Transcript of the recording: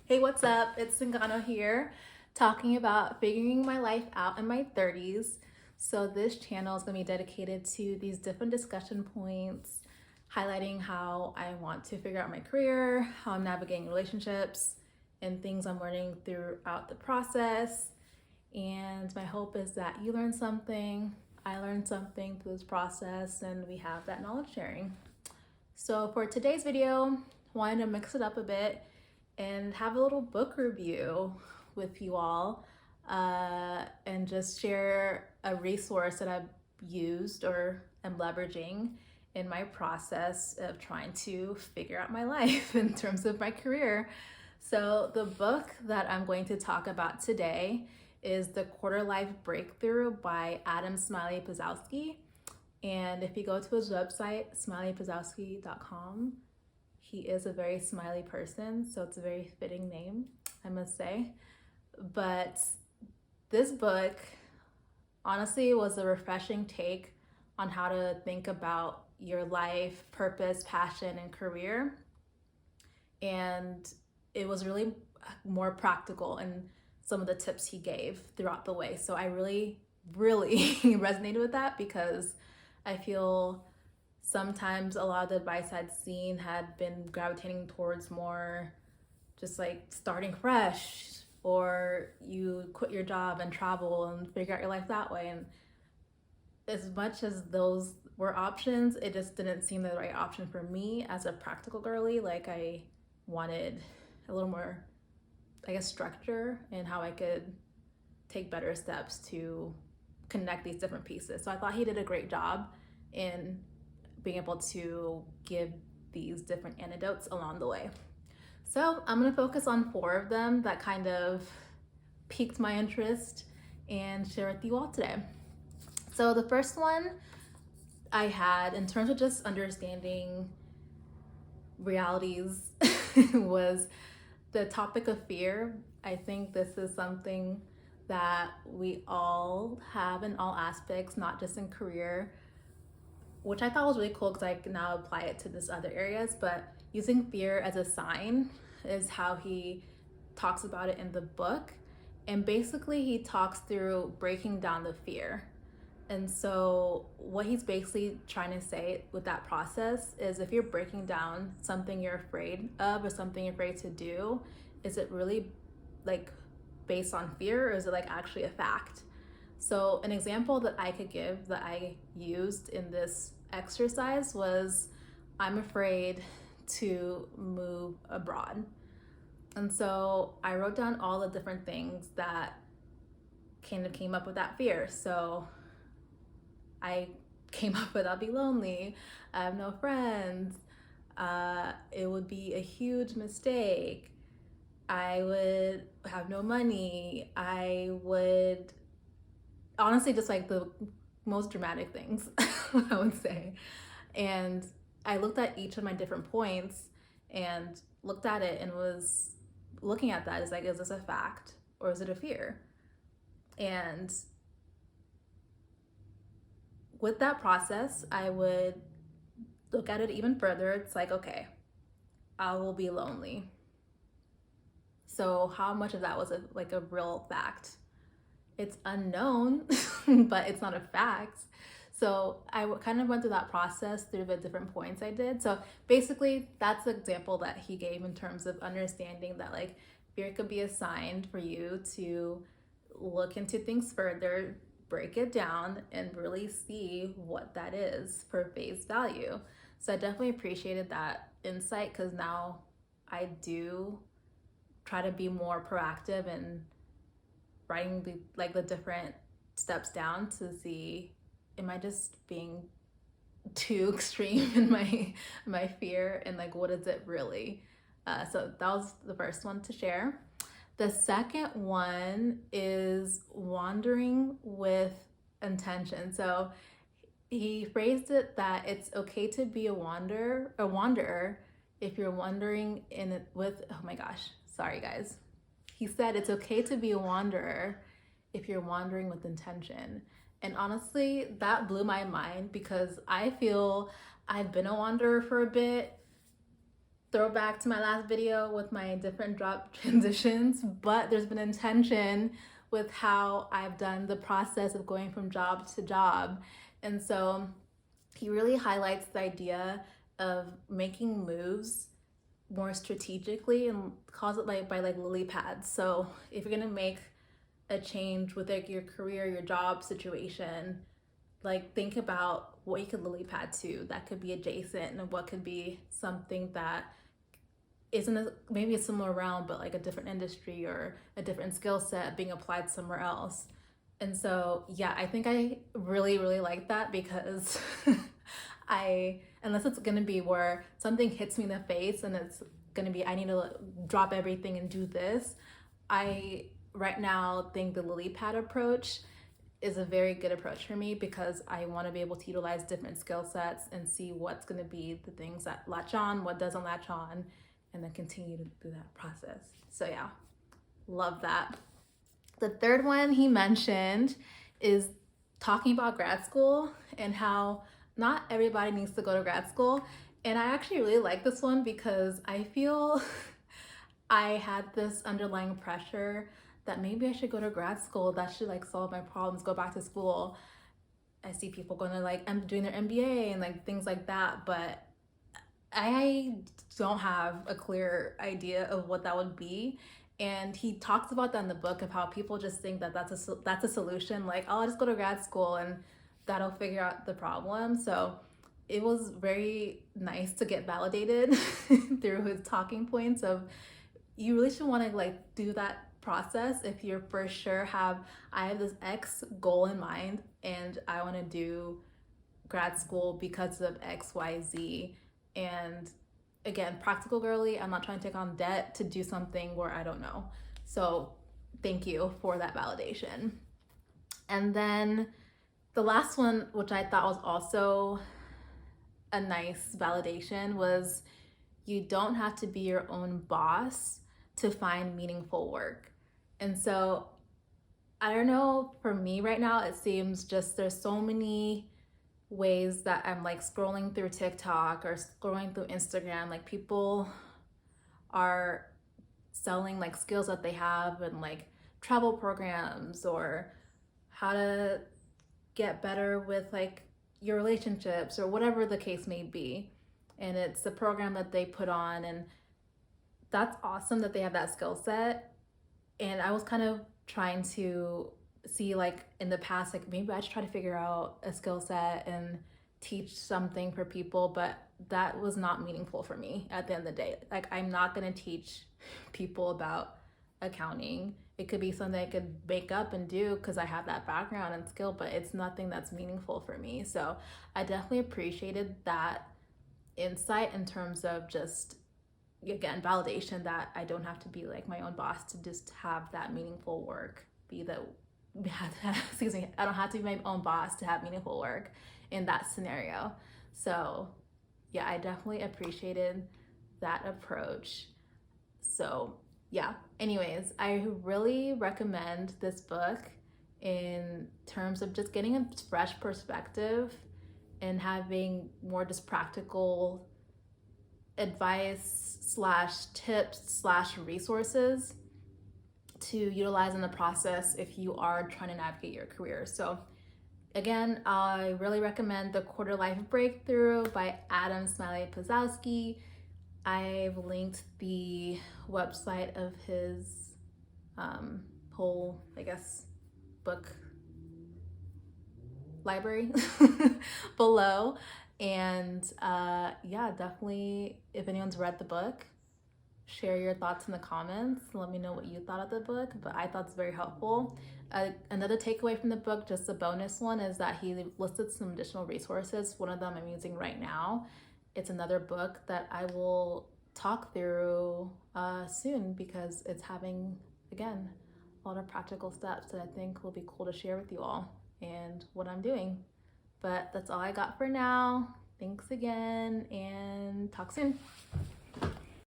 Hey, what's up? It's Singano here, talking about figuring my life out in my 30s. So, this channel is going to be dedicated to these different discussion points, highlighting how I want to figure out my career, how I'm navigating relationships, and things I'm learning throughout the process. And my hope is that you learn something, I learned something through this process, and we have that knowledge sharing. So, for today's video, I wanted to mix it up a bit and have a little book review with you all and just share a resource that I've used or am leveraging in my process of trying to figure out my life in terms of my career. So, the book that I'm going to talk about today is The Quarter Life Breakthrough by Adam Smiley Poswolsky. And if you go to his website, smileyposwolsky.com, he is a very smiley person, so it's a very fitting name, I must say. But this book honestly was a refreshing take on how to think about your life, purpose, passion, and career. And it was really more practical in some of the tips he gave throughout the way. So I really resonated with that because I feel sometimes a lot of the advice I'd seen had been gravitating towards more just like starting fresh, or you quit your job and travel and figure out your life that way. And as much as those were options, it just didn't seem the right option for me as a practical girly. Like, I wanted a little more, I guess, structure in how I could take better steps to connect these different pieces. So I thought he did a great job in being able to give these different anecdotes along the way. So I'm going to focus on 4 of them that kind of piqued my interest and share with you all today. So the first one I had in terms of just understanding realities was the topic of fear. I think this is something that we all have in all aspects, not just in career, which I thought was really cool because I can now apply it to this other areas. But using fear as a sign is how he talks about it in the book. And basically he talks through breaking down the fear. And so what he's basically trying to say with that process is, if you're breaking down something you're afraid of or something you're afraid to do, is it really like based on fear, or is it like actually a fact? So an example that I could give that I used in this exercise was, I'm afraid to move abroad. And so I wrote down all the different things that kind of came up with that fear. So I came up with, I'll be lonely, I have no friends, it would be a huge mistake, I would have no money, I would honestly just like the most dramatic things, I would say. And I looked at each of my different points and looked at it and was looking at that as like, is this a fact or is it a fear? And with that process, I would look at it even further. It's like, okay, I will be lonely. So how much of that was like a real fact? It's unknown, but it's not a fact. So I kind of went through that process through the different points I did. So basically, that's the example that he gave in terms of understanding that like fear could be a sign for you to look into things further, break it down, and really see what that is for face value. So I definitely appreciated that insight, because now I do try to be more proactive and writing the different steps down to see, am I just being too extreme in my fear, and like what is it really? So that was the first one to share. The second one is wandering with intention. So he phrased it that it's okay to be a wanderer if you're wandering in it with, oh my gosh, sorry guys. He said it's okay to be a wanderer if you're wandering with intention. And honestly, that blew my mind, because I feel I've been a wanderer for a bit, throwback to my last video with my different job transitions, but there's been intention with how I've done the process of going from job to job. And so he really highlights the idea of making moves more strategically and calls it like by like lily pads. So if you're gonna make a change with like your career, your job situation, like think about what you could lily pad to that could be adjacent and what could be something that isn't maybe a similar realm, but like a different industry or a different skill set being applied somewhere else. And so, yeah, I think I really, really like that because unless it's gonna be where something hits me in the face and it's gonna be, I need to drop everything and do this, I right now think the lily pad approach is a very good approach for me because I want to be able to utilize different skill sets and see what's going to be the things that latch on, what doesn't latch on, and then continue to do that process. So yeah, love that. The third one he mentioned is talking about grad school and how not everybody needs to go to grad school. And I actually really like this one because I feel I had this underlying pressure that maybe I should go to grad school, that should like solve my problems, go back to school. I see people going to like doing their MBA and like things like that, but I don't have a clear idea of what that would be. And he talks about that in the book of how people just think that that's a solution, like, oh, I'll just go to grad school and that'll figure out the problem. So it was very nice to get validated through his talking points of you really should want to like do that process if you're for sure I have this X goal in mind and I want to do grad school because of XYZ. And again, practical girly, I'm not trying to take on debt to do something where I don't know. So thank you for that validation. And then the last one, which I thought was also a nice validation, was you don't have to be your own boss to find meaningful work. And so I don't know, for me right now, it seems just there's so many ways that I'm like scrolling through TikTok or scrolling through Instagram, like people are selling like skills that they have and like travel programs or how to get better with like your relationships or whatever the case may be. And it's the program that they put on, and that's awesome that they have that skill set. And I was kind of trying to see like in the past, like maybe I should try to figure out a skill set and teach something for people, but that was not meaningful for me at the end of the day. Like I'm not going to teach people about accounting. It could be something I could make up and do because I have that background and skill, but it's nothing that's meaningful for me. So I definitely appreciated that insight in terms of just, again, validation that I don't have to be like my own boss to just have that meaningful work excuse me, I don't have to be my own boss to have meaningful work in that scenario. So yeah, I definitely appreciated that approach. So yeah, anyways, I really recommend this book in terms of just getting a fresh perspective and having more just practical advice / tips / resources to utilize in the process if you are trying to navigate your career. So again, I really recommend The Quarter Life Breakthrough by Adam Smiley Poswolsky. I've linked the website of his whole, I guess, book library below. And yeah, definitely, if anyone's read the book, share your thoughts in the comments. Let me know what you thought of the book, but I thought it's very helpful. Another takeaway from the book, just a bonus one, is that he listed some additional resources. One of them I'm using right now. It's another book that I will talk through soon because it's having, again, a lot of practical steps that I think will be cool to share with you all and what I'm doing. But that's all I got for now. Thanks again and talk soon.